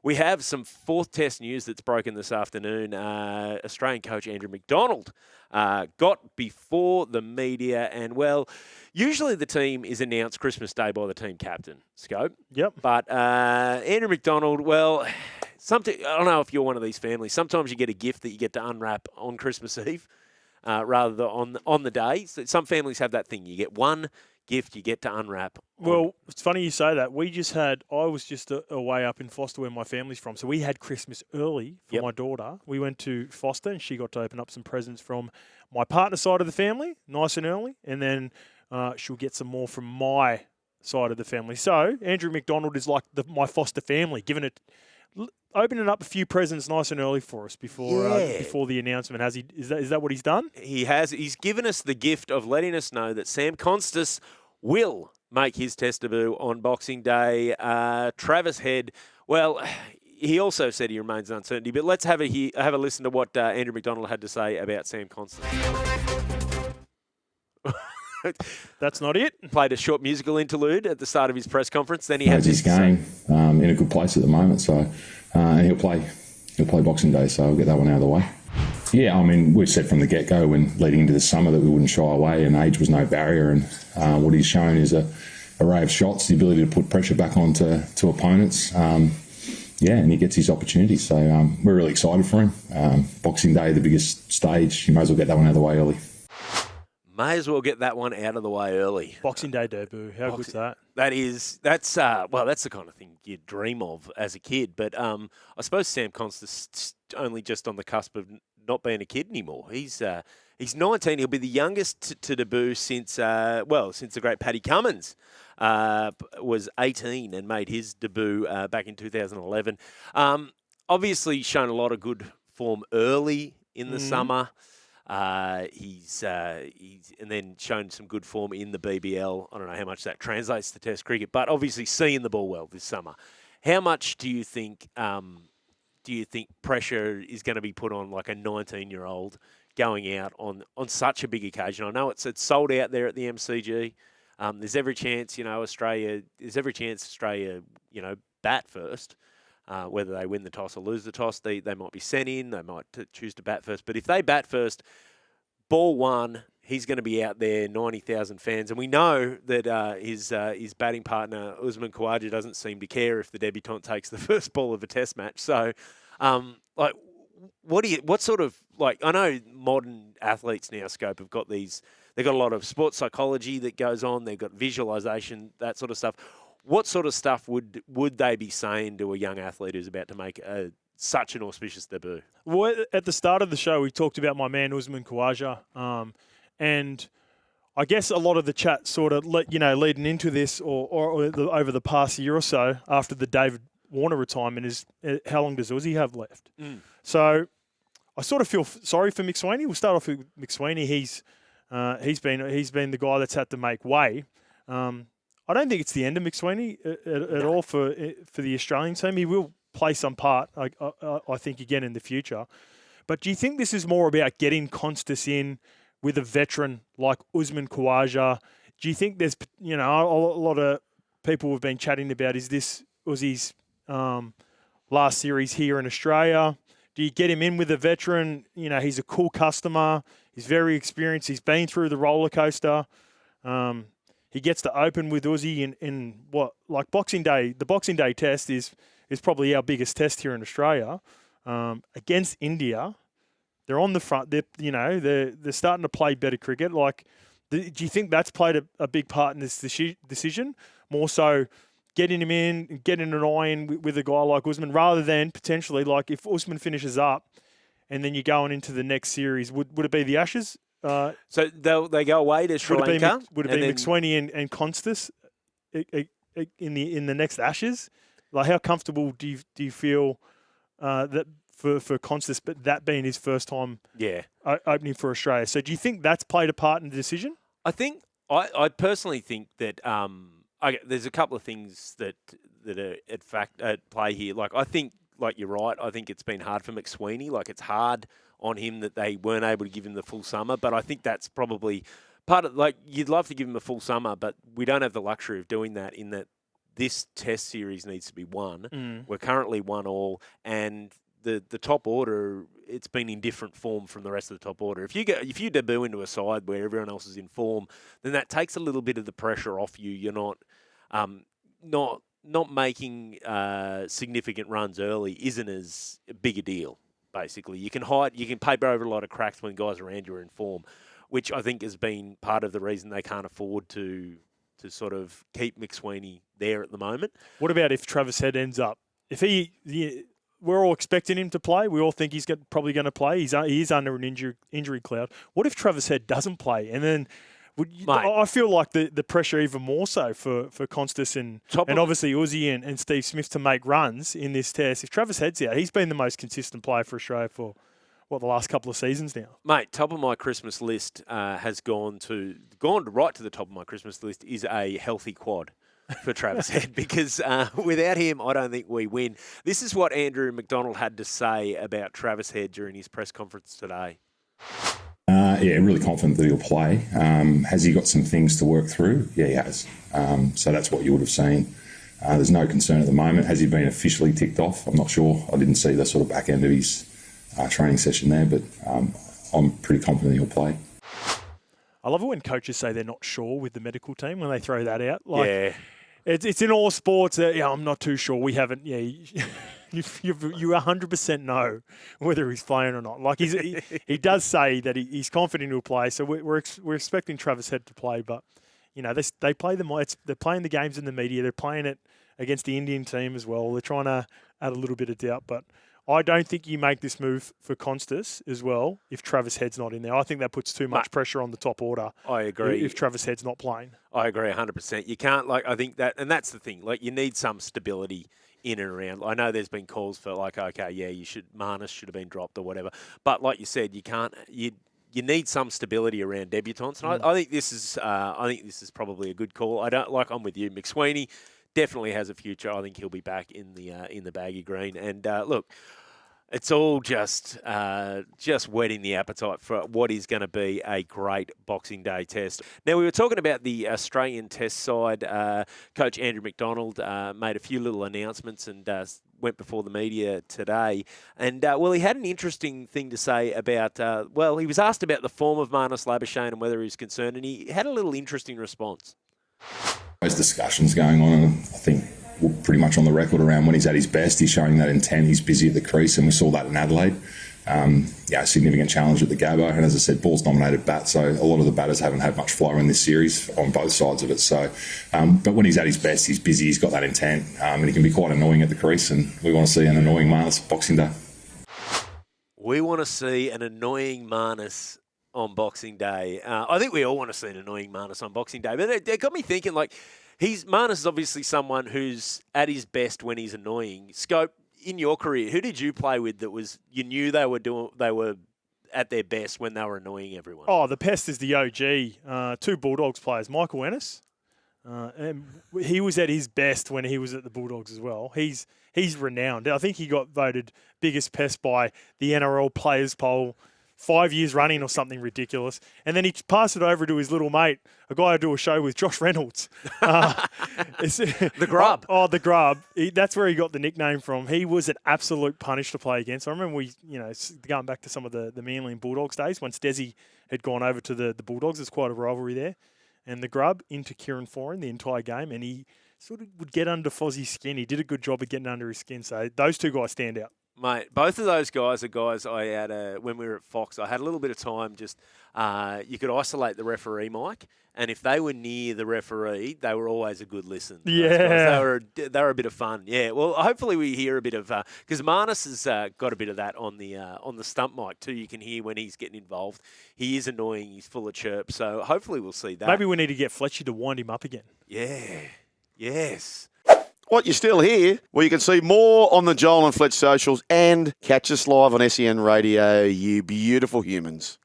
we have some fourth test news that's broken this afternoon. Australian coach Andrew McDonald got before the media, and well, usually the team is announced Christmas Day by the team captain, Scope. Yep. But Andrew McDonald, well, I don't know if you're one of these families. Sometimes you get a gift that you get to unwrap on Christmas Eve rather than on the day. So some families have that thing. You get one gift you get to unwrap. Well, it's funny you say that. I was just away up in Foster where my family's from. So we had Christmas early for my daughter. We went to Foster and she got to open up some presents from my partner's side of the family, nice and early. And then she'll get some more from my side of the family. So Andrew McDonald is like my Foster family, opening up a few presents nice and early for us before the announcement. Is that what he's done? He has. He's given us the gift of letting us know that Sam Konstas will make his test debut on Boxing Day. Travis Head, well, he also said he remains uncertainty. But let's have a listen to what Andrew McDonald had to say about Sam Konstas. That's not it. Played a short musical interlude at the start of his press conference. Then he had his game in a good place at the moment. So and he'll play Boxing Day. So I'll get that one out of the way. Yeah, I mean, we said from the get-go when leading into the summer that we wouldn't shy away, and age was no barrier. And what he's shown is a array of shots, the ability to put pressure back onto opponents. And he gets his opportunities. So we're really excited for him. Boxing Day, the biggest stage. You might as well get that one out of the way early. May as well get that one out of the way early. Boxing Day debut. How good's that? That's the kind of thing you dream of as a kid. But I suppose Sam Konstas only just on the cusp of not being a kid anymore. He's 19. He'll be the youngest to debut since the great Paddy Cummins was 18 and made his debut back in 2011. Obviously shown a lot of good form early in the summer. He's and then shown some good form in the BBL. I don't know how much that translates to Test cricket, but obviously seeing the ball well this summer. How much do you think pressure is going to be put on like a 19-year-old going out on such a big occasion? I know it's sold out there at the MCG. There's every chance Australia bat first. Whether they win the toss or lose the toss, they might be sent in. They might choose to bat first. But if they bat first, ball one, he's going to be out there, 90,000 fans. And we know that his batting partner, Usman Khawaja, doesn't seem to care if the debutant takes the first ball of a test match. So, I know modern athletes now, Scope, have got they've got a lot of sports psychology that goes on. They've got visualization, that sort of stuff. What sort of stuff would they be saying to a young athlete who's about to make such an auspicious debut? Well, at the start of the show, we talked about my man Usman Khawaja, and I guess a lot of the chat sort of leading into this or over the past year or so after the David Warner retirement is how long does Uzi have left? So I sort of feel sorry for McSweeney. We'll start off with McSweeney. He's been the guy that's had to make way. I don't think it's the end of McSweeney at all for the Australian team. He will play some part, I think, again in the future. But do you think this is more about getting Konstas in with a veteran like Usman Khawaja? Do you think there's, a lot of people have been chatting about, is this Uzi's last series here in Australia? Do you get him in with a veteran? He's a cool customer. He's very experienced. He's been through the roller coaster. He gets to open with Uzi in Boxing Day. The Boxing Day test is probably our biggest test here in Australia against India. They're on the front. They're starting to play better cricket. Do you think that's played a big part in this decision? More so, getting him in, getting an eye in with a guy like Usman, rather than potentially if Usman finishes up, and then you're going into the next series. Would it be the Ashes? So they go away to Sri Lanka. Would it be McSweeney and Konstas in the next Ashes? How comfortable do you feel that for Konstas, but that being his first time opening for Australia? So do you think that's played a part in the decision? I personally think that there's a couple of things that are at play here. I think you're right. I think it's been hard for McSweeney. It's hard on him that they weren't able to give him the full summer. But I think that's probably part of, you'd love to give him a full summer, but we don't have the luxury of doing that in that this Test series needs to be won. We're currently 1-1, and the top order, it's been in different form from the rest of the top order. If you debut into a side where everyone else is in form, then that takes a little bit of the pressure off you. You're not making significant runs early isn't as big a deal. Basically, you can paper over a lot of cracks when guys around you are in form, which I think has been part of the reason they can't afford to sort of keep McSweeney there at the moment. What about if Travis Head ends up? If we're all expecting him to play. We all think he's probably going to play. He is under an injury cloud. What if Travis Head doesn't play? And then I feel like the pressure even more so for Konstas and obviously Aussie and Steve Smith to make runs in this Test. If Travis Head's out, he's been the most consistent player for Australia for, the last couple of seasons now. Mate, top of my Christmas list has gone right to the top of my Christmas list is a healthy quad for Travis Head, because without him, I don't think we win. This is what Andrew McDonald had to say about Travis Head during his press conference today. Yeah, really confident that he'll play. Has he got some things to work through? Yeah, he has. So that's what you would have seen. There's no concern at the moment. Has he been officially ticked off? I'm not sure. I didn't see the sort of back end of his training session there, but I'm pretty confident he'll play. I love it when coaches say they're not sure with the medical team when they throw that out. Yeah. It's in all sports. I'm not too sure. We haven't. Yeah, you 100% know whether he's playing or not. Like he does say that he's confident he'll play. So we're expecting Travis Head to play, but they play they're playing the games in the media. They're playing it against the Indian team as well. They're trying to add a little bit of doubt, but I don't think you make this move for Konstas as well if Travis Head's not in there. I think that puts too much pressure on the top order. I agree. If Travis Head's not playing. I agree 100%. You can't, I think that, and that's the thing, you need some stability in and around. I know there's been calls for Marnus should have been dropped or whatever. But like you said, you need some stability around debutants. And I think this is probably a good call. I'm with you. McSweeney definitely has a future. I think he'll be back in the baggy green. And look, it's all just whetting the appetite for what is going to be a great Boxing Day Test. Now, we were talking about the Australian Test side. Coach Andrew McDonald made a few little announcements and went before the media today. And, he had an interesting thing to say about, he was asked about the form of Marnus Labuschagne and whether he was concerned, and he had a little interesting response. There's discussions going on, and I think we're pretty much on the record around when he's at his best. He's showing that intent. He's busy at the crease, and we saw that in Adelaide. A significant challenge at the Gabba, and as I said, balls-dominated bat, so a lot of the batters haven't had much flow in this series on both sides of it. So, but when he's at his best, he's busy, he's got that intent, and he can be quite annoying at the crease, and we want to see an annoying Marnus Boxing Day. We want to see an annoying Marnus on Boxing Day. I think we all want to see an annoying Marnus on Boxing Day, but it got me thinking, Marnus is obviously someone who's at his best when he's annoying. Scope, in your career, who did you play with that you knew they were at their best when they were annoying everyone? Oh, the pest is the OG. Two Bulldogs players, Michael Ennis. And he was at his best when he was at the Bulldogs as well. He's renowned. I think he got voted biggest pest by the NRL Players Poll 5 years running or something ridiculous. And then he passed it over to his little mate, a guy I do a show with, Josh Reynolds. The Grub. Oh, the Grub. That's where he got the nickname from. He was an absolute punish to play against. I remember going back to some of the Manly and Bulldogs days, once Desi had gone over to the Bulldogs. There's quite a rivalry there. And the Grub into Kieran Foran the entire game, and he sort of would get under Fozzie's skin. He did a good job of getting under his skin. So those two guys stand out. Mate, both of those guys are guys I had when we were at Fox. I had a little bit of time you could isolate the referee mic, and if they were near the referee, they were always a good listen. Yeah. They were a bit of fun. Yeah, well, hopefully we hear a bit of, because Marnus has got a bit of that on the stump mic too. You can hear when he's getting involved. He is annoying. He's full of chirp. So hopefully we'll see that. Maybe we need to get Fletchy to wind him up again. Yeah. Yes. What, you're still here? Well, you can see more on the Joel and Fletch socials and catch us live on SEN Radio, you beautiful humans.